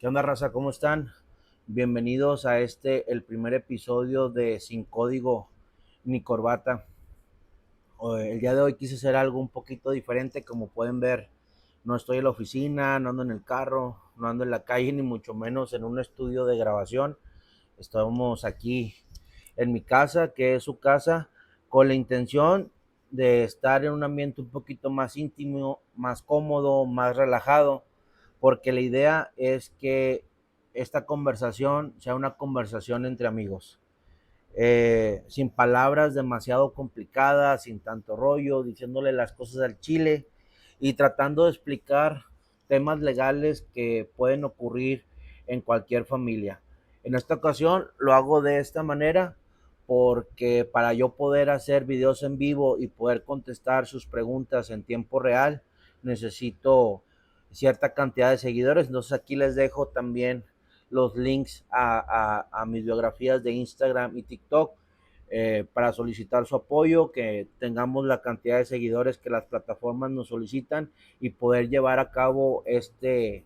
¿Qué onda, raza? ¿Cómo están? Bienvenidos a el primer episodio de Sin Código ni Corbata. El día de hoy quise hacer algo un poquito diferente. Como pueden ver, no estoy en la oficina, no ando en el carro, no ando en la calle, ni mucho menos en un estudio de grabación. Estamos aquí en mi casa, que es su casa, con la intención de estar en un ambiente un poquito más íntimo, más cómodo, más relajado, porque la idea es que esta conversación sea una conversación entre amigos, sin palabras demasiado complicadas, sin tanto rollo, diciéndole las cosas al chile y tratando de explicar temas legales que pueden ocurrir en cualquier familia. En esta ocasión lo hago de esta manera porque para yo poder hacer videos en vivo y poder contestar sus preguntas en tiempo real, necesito cierta cantidad de seguidores. Entonces aquí les dejo también los links a mis biografías de Instagram y TikTok, para solicitar su apoyo, que tengamos la cantidad de seguidores que las plataformas nos solicitan y poder llevar a cabo este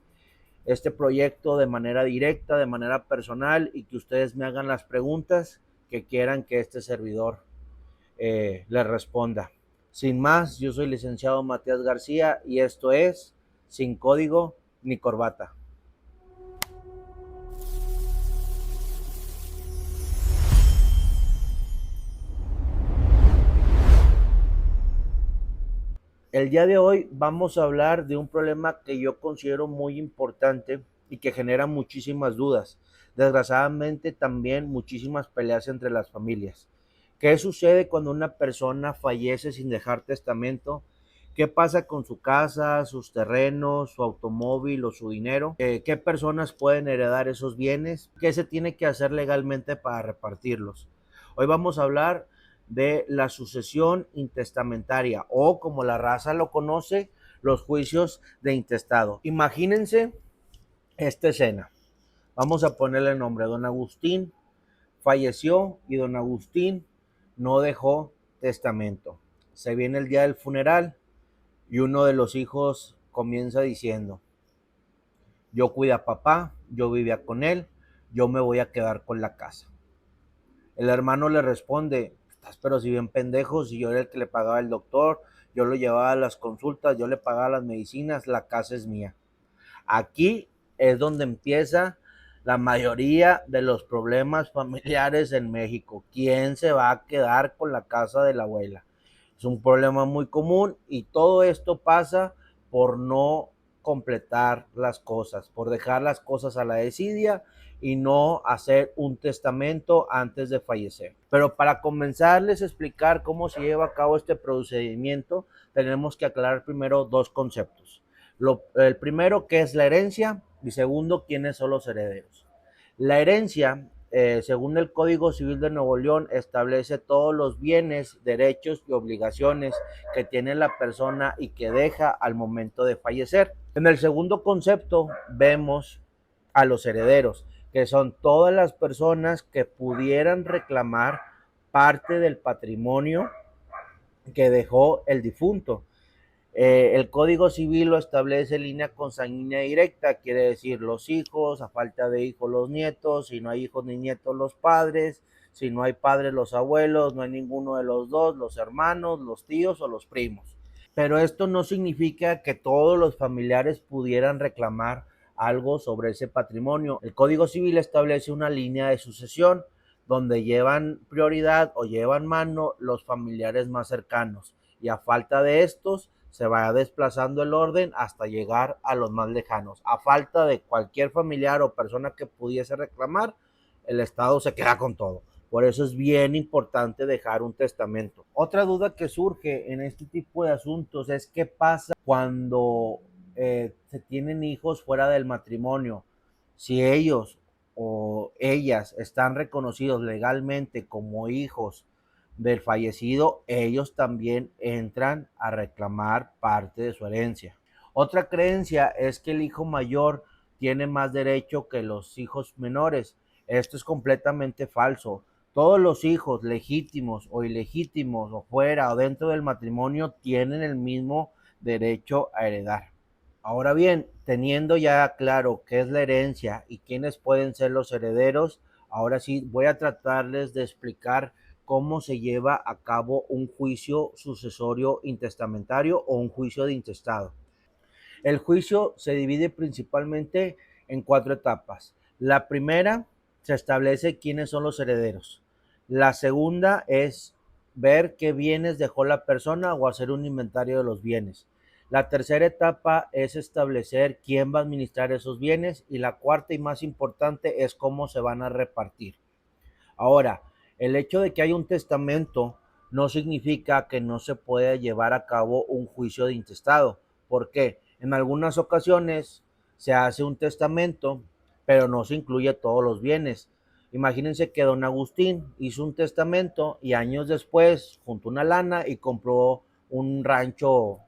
proyecto de manera directa, de manera personal, y que ustedes me hagan las preguntas que quieran que este servidor les responda. Sin más, yo soy licenciado Matías García y esto es Sin Código ni Corbata. El día de hoy vamos a hablar de un problema que yo considero muy importante y que genera muchísimas dudas. Desgraciadamente también muchísimas peleas entre las familias. ¿Qué sucede cuando una persona fallece sin dejar testamento? ¿Qué pasa con su casa, sus terrenos, su automóvil o su dinero? ¿Qué personas pueden heredar esos bienes? ¿Qué se tiene que hacer legalmente para repartirlos? Hoy vamos a hablar de la sucesión intestamentaria, o como la raza lo conoce, los juicios de intestado. Imagínense esta escena. Vamos a ponerle nombre. Don Agustín falleció y don Agustín no dejó testamento. Se viene el día del funeral y uno de los hijos comienza diciendo: yo cuidé a papá, yo vivía con él, yo me voy a quedar con la casa. El hermano le responde: estás pero si bien pendejo, si yo era el que le pagaba el doctor, yo lo llevaba a las consultas, yo le pagaba las medicinas, la casa es mía. Aquí es donde empieza la mayoría de los problemas familiares en México. ¿Quién se va a quedar con la casa de la abuela? Es un problema muy común y todo esto pasa por no completar las cosas, por dejar las cosas a la desidia y no hacer un testamento antes de fallecer. Pero para comenzarles a explicar cómo se lleva a cabo este procedimiento, tenemos que aclarar primero dos conceptos. El primero, ¿qué es la herencia? Y segundo, ¿quiénes son los herederos? La herencia, según el Código Civil de Nuevo León, establece todos los bienes, derechos y obligaciones que tiene la persona y que deja al momento de fallecer. En el segundo concepto vemos a los herederos, que son todas las personas que pudieran reclamar parte del patrimonio que dejó el difunto. El Código Civil lo establece en línea consanguínea directa, quiere decir los hijos, a falta de hijos los nietos, si no hay hijos ni nietos los padres, si no hay padres los abuelos, no hay ninguno de los dos, los hermanos, los tíos o los primos. Pero esto no significa que todos los familiares pudieran reclamar algo sobre ese patrimonio. El Código Civil establece una línea de sucesión donde llevan prioridad o llevan mano los familiares más cercanos, y a falta de estos se va desplazando el orden hasta llegar a los más lejanos. A falta de cualquier familiar o persona que pudiese reclamar, el Estado se queda con todo. Por eso es bien importante dejar un testamento. Otra duda que surge en este tipo de asuntos es qué pasa cuando se tienen hijos fuera del matrimonio. Si ellos o ellas están reconocidos legalmente como hijos del fallecido, ellos también entran a reclamar parte de su herencia. Otra creencia es que el hijo mayor tiene más derecho que los hijos menores. Esto es completamente falso. Todos los hijos legítimos o ilegítimos, o fuera o dentro del matrimonio, tienen el mismo derecho a heredar. Ahora bien, teniendo ya claro qué es la herencia y quiénes pueden ser los herederos, ahora sí voy a tratarles de explicar cómo se lleva a cabo un juicio sucesorio intestamentario o un juicio de intestado. El juicio se divide principalmente en cuatro etapas. La primera, se establece quiénes son los herederos. La segunda es ver qué bienes dejó la persona o hacer un inventario de los bienes. La tercera etapa es establecer quién va a administrar esos bienes y la cuarta y más importante es cómo se van a repartir. Ahora, el hecho de que haya un testamento no significa que no se pueda llevar a cabo un juicio de intestado. ¿Por qué? En algunas ocasiones se hace un testamento, pero no se incluye todos los bienes. Imagínense que don Agustín hizo un testamento y años después juntó una lana y compró un rancho,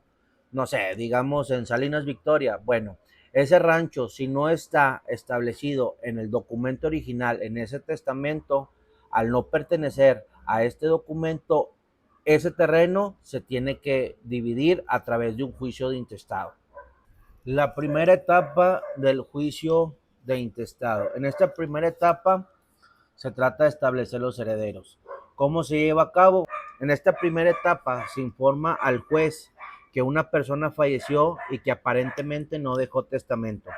no sé, digamos en Salinas Victoria. Bueno, ese rancho, si no está establecido en el documento original, en ese testamento, al no pertenecer a este documento, ese terreno se tiene que dividir a través de un juicio de intestado. La primera etapa del juicio de intestado. En esta primera etapa se trata de establecer los herederos. ¿Cómo se lleva a cabo? En esta primera etapa se informa al juez que una persona falleció y que aparentemente no dejó testamento.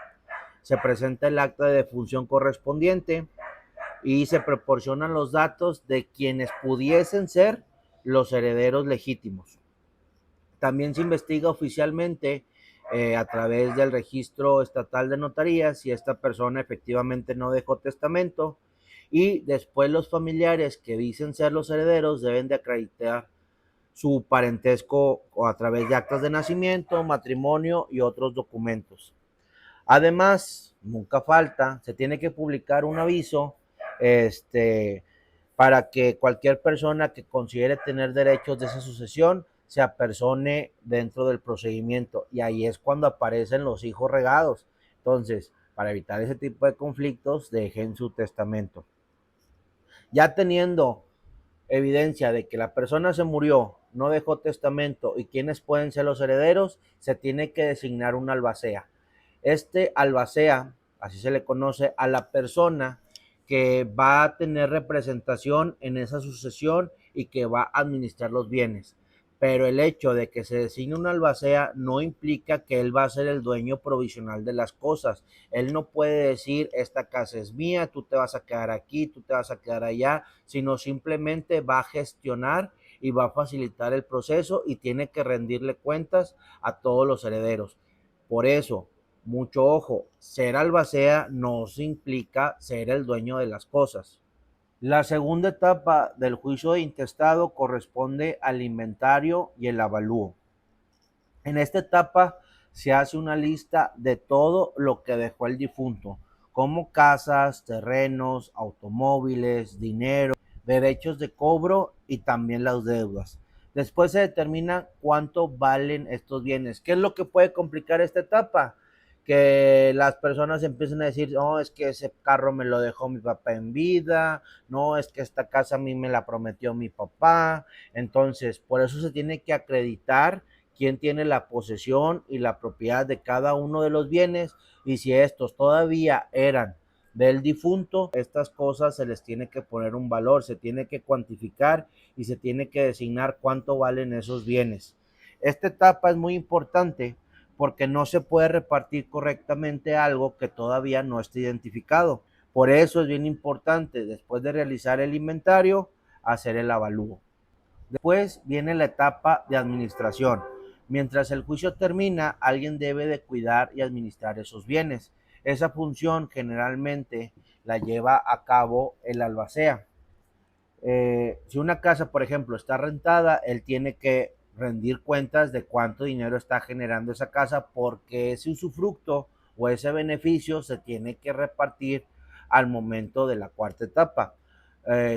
Se presenta el acta de defunción correspondiente y se proporcionan los datos de quienes pudiesen ser los herederos legítimos. También se investiga oficialmente a través del registro estatal de notarías si esta persona efectivamente no dejó testamento y después los familiares que dicen ser los herederos deben de acreditar su parentesco a través de actas de nacimiento, matrimonio y otros documentos. Además, nunca falta, se tiene que publicar un aviso para que cualquier persona que considere tener derechos de esa sucesión se apersone dentro del procedimiento. Y ahí es cuando aparecen los hijos regados. Entonces, para evitar ese tipo de conflictos, dejen su testamento. Ya teniendo evidencia de que la persona se murió, no dejó testamento y quiénes pueden ser los herederos, se tiene que designar un albacea. Este albacea, así se le conoce a la persona que va a tener representación en esa sucesión y que va a administrar los bienes. Pero el hecho de que se designe un albacea no implica que él va a ser el dueño provisional de las cosas. Él no puede decir, esta casa es mía, tú te vas a quedar aquí, tú te vas a quedar allá, sino simplemente va a gestionar y va a facilitar el proceso y tiene que rendirle cuentas a todos los herederos. Por eso, mucho ojo, ser albacea no implica ser el dueño de las cosas. La segunda etapa del juicio de intestado corresponde al inventario y el avalúo. En esta etapa se hace una lista de todo lo que dejó el difunto, como casas, terrenos, automóviles, dinero, derechos de cobro y también las deudas. Después se determina cuánto valen estos bienes. ¿Qué es lo que puede complicar esta etapa? Que las personas empiecen a decir, no, es que ese carro me lo dejó mi papá en vida, no, es que esta casa a mí me la prometió mi papá. Entonces, por eso se tiene que acreditar quién tiene la posesión y la propiedad de cada uno de los bienes y si estos todavía eran del difunto, estas cosas se les tiene que poner un valor, se tiene que cuantificar y se tiene que designar cuánto valen esos bienes. Esta etapa es muy importante porque no se puede repartir correctamente algo que todavía no está identificado. Por eso es bien importante, después de realizar el inventario, hacer el avalúo. Después viene la etapa de administración. Mientras el juicio termina, alguien debe de cuidar y administrar esos bienes. Esa función generalmente la lleva a cabo el albacea. Si una casa, por ejemplo, está rentada, él tiene que rendir cuentas de cuánto dinero está generando esa casa porque ese usufructo o ese beneficio se tiene que repartir al momento de la cuarta etapa.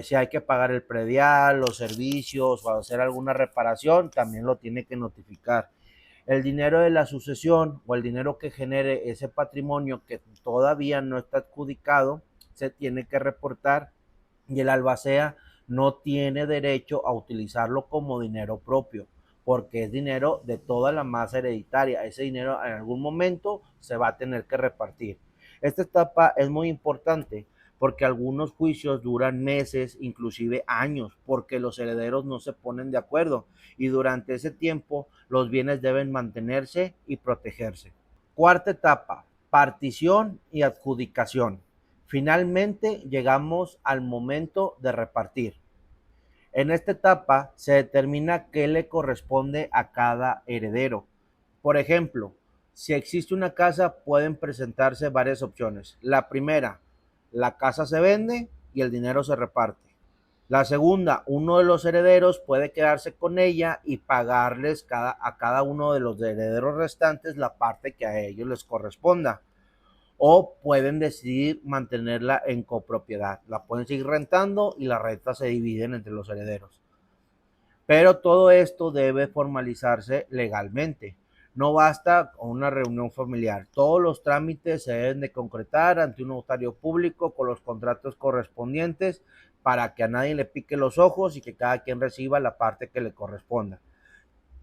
Si hay que pagar el predial, los servicios o hacer alguna reparación, también lo tiene que notificar. El dinero de la sucesión o el dinero que genere ese patrimonio que todavía no está adjudicado, se tiene que reportar y el albacea no tiene derecho a utilizarlo como dinero propio. porque es dinero de toda la masa hereditaria. Ese dinero en algún momento se va a tener que repartir. Esta etapa es muy importante porque algunos juicios duran meses, inclusive años, porque los herederos no se ponen de acuerdo y durante ese tiempo los bienes deben mantenerse y protegerse. Cuarta etapa, partición y adjudicación. Finalmente llegamos al momento de repartir. En esta etapa se determina qué le corresponde a cada heredero. Por ejemplo, si existe una casa, pueden presentarse varias opciones. La primera, la casa se vende y el dinero se reparte. La segunda, uno de los herederos puede quedarse con ella y pagarles a cada uno de los herederos restantes la parte que a ellos les corresponda. O pueden decidir mantenerla en copropiedad. La pueden seguir rentando y la renta se dividen entre los herederos. Pero todo esto debe formalizarse legalmente. No basta con una reunión familiar. Todos los trámites se deben de concretar ante un notario público con los contratos correspondientes para que a nadie le pique los ojos y que cada quien reciba la parte que le corresponda.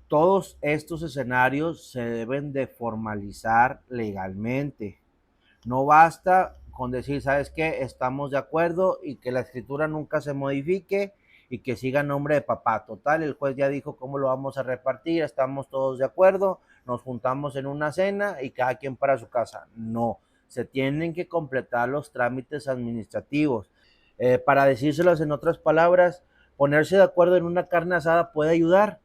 Todos estos escenarios se deben de formalizar legalmente. No basta con decir, ¿sabes qué? Estamos de acuerdo y que la escritura nunca se modifique y que siga en nombre de papá. Total, el juez ya dijo cómo lo vamos a repartir, estamos todos de acuerdo, nos juntamos en una cena y cada quien para su casa. No, se tienen que completar los trámites administrativos. Para decírselos en otras palabras, ponerse de acuerdo en una carne asada puede ayudar,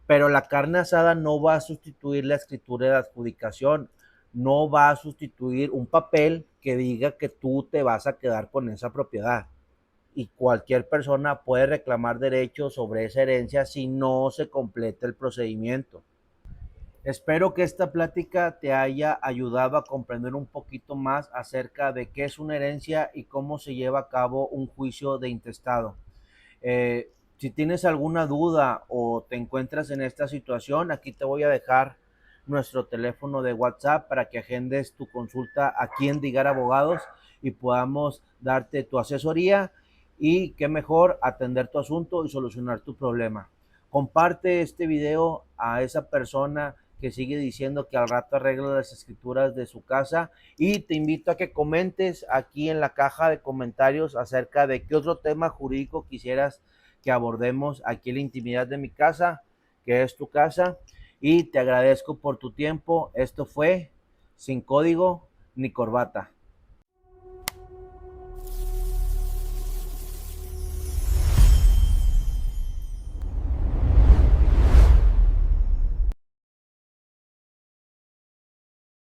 pero la carne asada no va a sustituir la escritura de adjudicación, no va a sustituir un papel que diga que tú te vas a quedar con esa propiedad. Y cualquier persona puede reclamar derechos sobre esa herencia si no se completa el procedimiento. Espero que esta plática te haya ayudado a comprender un poquito más acerca de qué es una herencia y cómo se lleva a cabo un juicio de intestado. Si tienes alguna duda o te encuentras en esta situación, aquí te voy a dejar nuestro teléfono de WhatsApp para que agendes tu consulta aquí en Digar Abogados y podamos darte tu asesoría y qué mejor atender tu asunto y solucionar tu problema. Comparte este video a esa persona que sigue diciendo que al rato arregla las escrituras de su casa y te invito a que comentes aquí en la caja de comentarios acerca de qué otro tema jurídico quisieras que abordemos aquí en la intimidad de mi casa, que es tu casa, y te agradezco por tu tiempo. Esto fue Sin Código ni Corbata.